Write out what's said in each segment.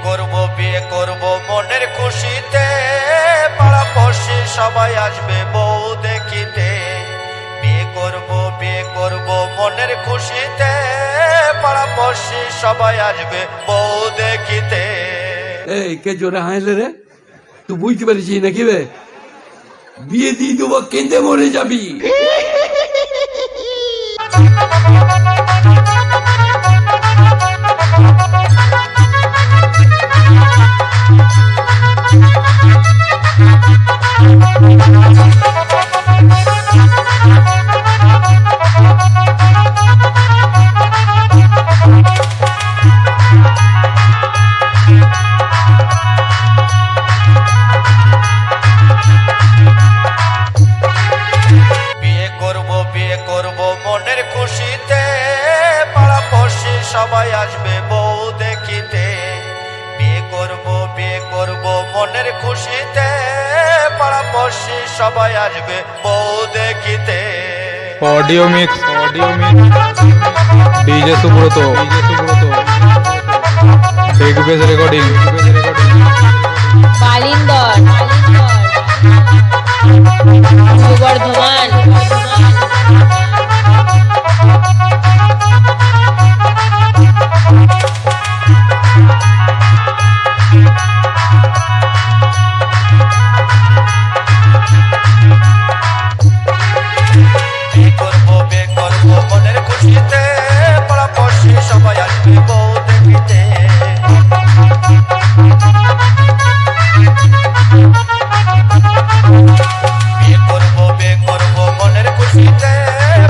বিয়ে করব মনের খুশিতে, পাড়া পড়শি সবাই আসবে বউ দেখিতে। বিয়ে করব মনের খুশিতে, পাড়া পড়শি সবাই আসবে বউ দেখিতে। এই কে জোরে হাসলে রে? তুই বুঝতে পারছিস নাকি বে? বিয়ে দিয়ে দেবো, কেঁদে মরে যাবি। বিয়ে করব মনের খুশিতে, পাড়া পড়শি সবাই আসবে বউ দেখিতে। বিয়ে করব মনের খুশিতে, পাড়া পড়শি সবাই আসবে বউ দেখিতে। Audio mix DJ Subrata big bass recording Balinder Bardhaman বিয়ে করব মনের খুশিতে, পাড়া পড়শি সবাই আসবে বউ দেখিতে। বিয়ে করব মনের খুশিতে,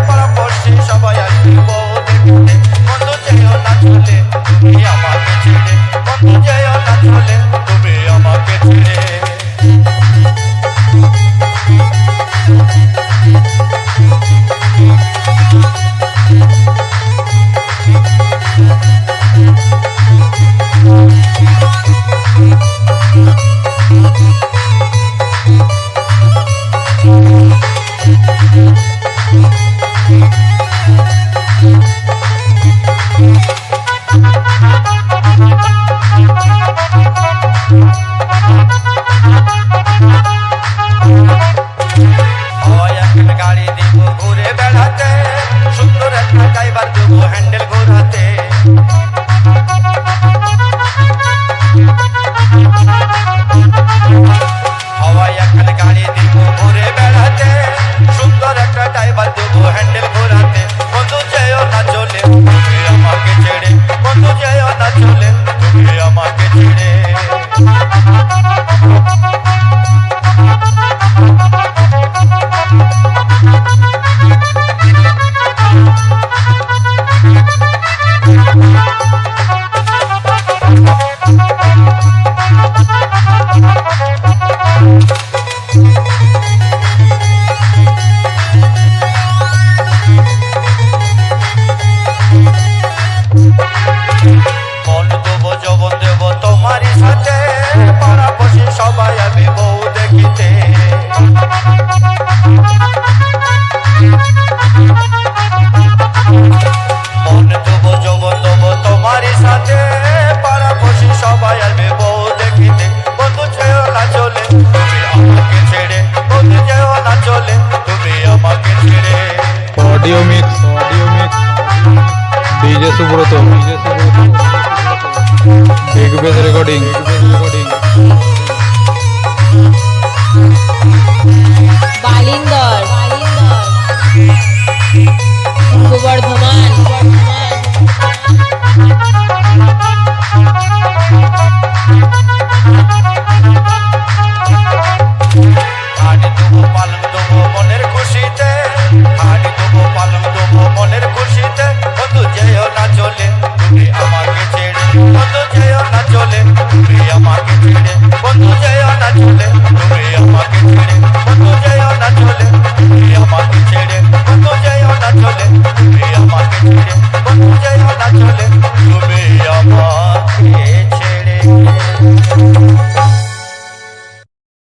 পাড়া পড়শি সবাই আসবে বউ দেখিতে। বন্ধু যেও না চলে তুমি আমাকে ছেড়ে, বন্ধু যেও না চলে তুমি আমাকে ছেড়ে। গাড়ি দিব ঘুরে বেড়াতে, সুন্দর একটা ড্রাইভার দেবো হ্যান্ডেল ঘোরাতে। হাওয়াই একটা গাড়ি দিব ঘুরে বেড়াতে, সুন্দর একটা ড্রাইভার দেবো হ্যান্ডেল ঘোরাতে। বন্ধু যেও না চলে তুমি আমাকে ছেড়ে, বন্ধু যেও না চলে তুমি আমাকে ছেড়ে। মন দেবো যৌবন দেবো তোমারই সাথে, পাড়া পড়শি সবাই আসবে বউ দেখিতে। মন দেবো যৌবন দেবো তোমারই সাথে, পাড়া পড়শি সবাই আসবে বউ দেখিতে। বন্ধু যেও না চলে তুমি আমাকে ছেড়ে, বন্ধু যেও না চলে তুমি আমাকে ছেড়ে। Audio mix DJ Subrata big bass recording